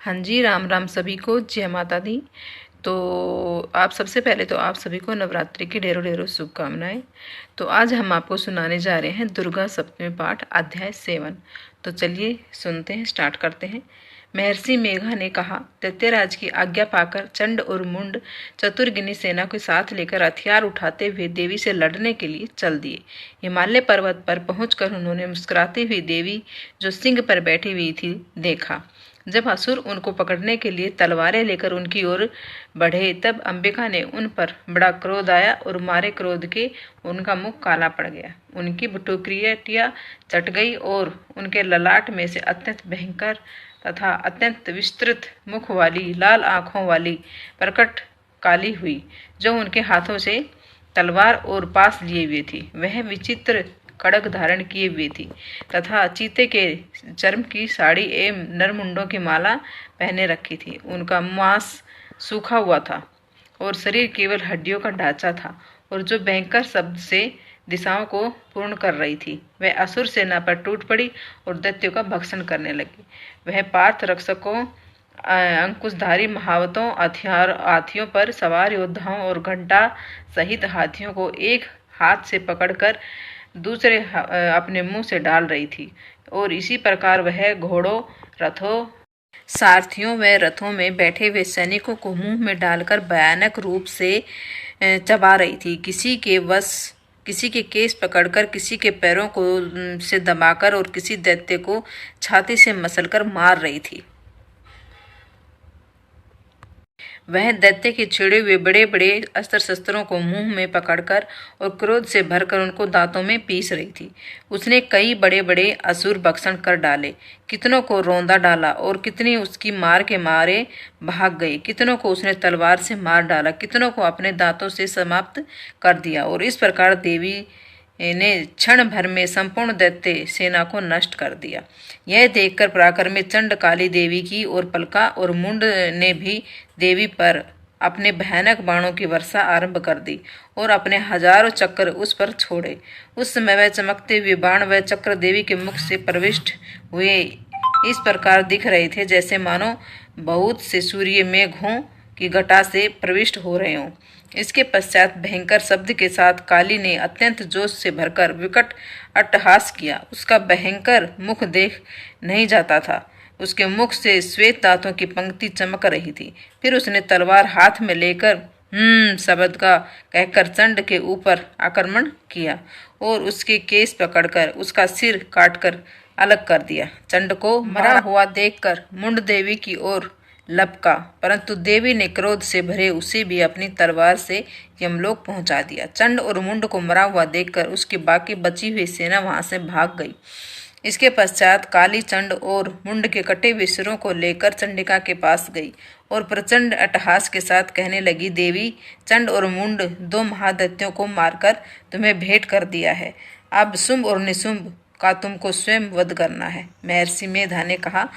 हाँ जी, राम राम सभी को, जय माता दी। तो आप सबसे पहले तो आप सभी को नवरात्रि की ढेरों ढेरों शुभकामनाएं। तो आज हम आपको सुनाने जा रहे हैं दुर्गा सप्तमी पाठ अध्याय 7। तो चलिए सुनते हैं, स्टार्ट करते हैं। महर्षि मेघा ने कहा, दैत्यराज की आज्ञा पाकर चंड और मुंड चतुर्गिनी सेना के साथ लेकर हथियार उठाते हुए देवी से लड़ने के लिए चल दिए। हिमालय पर्वत पर पहुंचकर उन्होंने मुस्कुराती हुई देवी जो सिंह पर बैठी हुई थी देखा। जब असुर उनको पकड़ने के लिए तलवारें लेकर उनकी ओर बढ़े तब अंबिका ने उन पर बड़ा क्रोध आया और मारे क्रोध के उनका मुख काला पड़ गया। उनकी भुटुक्रियटिया चट गई और उनके ललाट में से अत्यंत भयंकर तथा अत्यंत विस्तृत मुख वाली लाल आंखों वाली प्रकट काली हुई, जो उनके हाथों से तलवार और पास लिए हुए थी। वह विचित्र खड्ग धारण किए हुए थी तथा चीते के चर्म की साड़ी एवं नरमुंडों की माला पहने रखी थी। उनका मांस सूखा हुआ था और शरीर केवल हड्डियों का ढांचा था, और जो भयंकर शब्द से दिशाओं को पूर्ण कर रही थी, वह असुर सेना पर टूट पड़ी और दैत्यों का भक्षण करने लगी। वह पार्थ रक्षकों, अंकुशधारी महावतों, हाथियों पर सवार योद्धाओं और घंटा सहित हाथियों को एक हाथ से पकड़कर दूसरे अपने मुंह से डाल रही थी, और इसी प्रकार वह घोड़ों, रथों, सारथियों व रथों में बैठे हुए सैनिकों को मुंह में डालकर भयानक रूप से चबा रही थी। किसी के केस पकड़कर, किसी के पैरों को से दबाकर और किसी दैत्य को छाती से मसलकर मार रही थी। वह दैत्य के छिड़े हुए बड़े बड़े अस्त्र शस्त्रों को मुंह में पकड़कर और क्रोध से भरकर उनको दांतों में पीस रही थी। उसने कई बड़े बड़े असुर भक्षण कर डाले, कितनों को रौंदा डाला और कितने उसकी मार के मारे भाग गए। कितनों को उसने तलवार से मार डाला, कितनों को अपने दांतों से समाप्त कर दिया। और इस प्रकार देवी ने क्षण भर में संपूर्ण दैत्य सेना को नष्ट कर दिया। यह देखकर पराक्रमी चंड काली देवी की और पलका और मुंड ने भी देवी पर अपने भयानक बाणों की वर्षा आरंभ कर दी और अपने हजारों चक्र उस पर छोड़े। उस समय वह चमकते हुए बाण व चक्र देवी के मुख से प्रविष्ट हुए इस प्रकार दिख रहे थे, जैसे मानो बहुत से सूर्य मेघों की घटा से प्रविष्ट हो रहे हों। इसके पश्चात भयंकर शब्द के साथ काली ने अत्यंत जोश से भरकर विकट अट्टहास किया। उसका भयंकर मुख देख नहीं जाता था, उसके मुख से श्वेत दांतों की पंक्ति चमक रही थी। फिर उसने तलवार हाथ में लेकर शब्द का कहकर चंड के ऊपर आक्रमण किया और उसके केस पकड़कर उसका सिर काटकर अलग कर दिया। चंड को मरा हुआ देखकर मुंड देवी की ओर लपका, परंतु देवी ने क्रोध से भरे उसे भी अपनी तलवार से यमलोक पहुंचा दिया। चंड और मुंड को मरा हुआ देखकर उसकी बाकी बची हुई सेना वहां से भाग गई। इसके पश्चात काली चंड और मुंड के कटे हुए सिरों को लेकर चंडिका के पास गई और प्रचंड अट्टहास के साथ कहने लगी, देवी, चंड और मुंड दो महादैत्यों को मारकर तुम्हें भेंट कर दिया है। अब शुंभ और निशुंभ का तुमको स्वयं वध करना है। महर्षि मेधा ने कहा,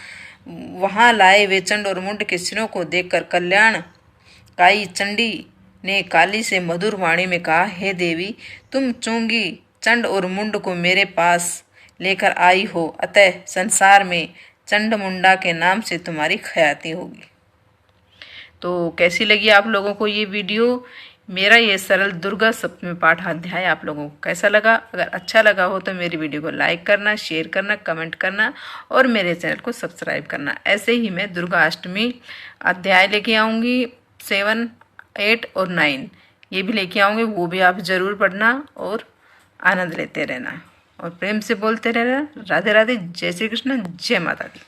वहां लाए वे चंड और मुंड के सिरों को देखकर कल्याणकाई चंडी ने काली से मधुर वाणी में कहा, हे देवी, तुम चूंगी चंड और मुंड को मेरे पास लेकर आई हो, अतः संसार में चंड मुंडा के नाम से तुम्हारी ख्याति होगी। तो कैसी लगी आप लोगों को ये वीडियो? मेरा ये सरल दुर्गा सप्तमी पाठ अध्याय आप लोगों को कैसा लगा? अगर अच्छा लगा हो तो मेरी वीडियो को लाइक करना, शेयर करना, कमेंट करना और मेरे चैनल को सब्सक्राइब करना। ऐसे ही मैं दुर्गा अष्टमी अध्याय लेके आऊँगी, 7, 8 और 9 ये भी लेके आऊँगी, वो भी आप ज़रूर पढ़ना और आनंद लेते रहना और प्रेम से बोलते रहना, राधे राधे, जय श्री कृष्ण, जय माता दी।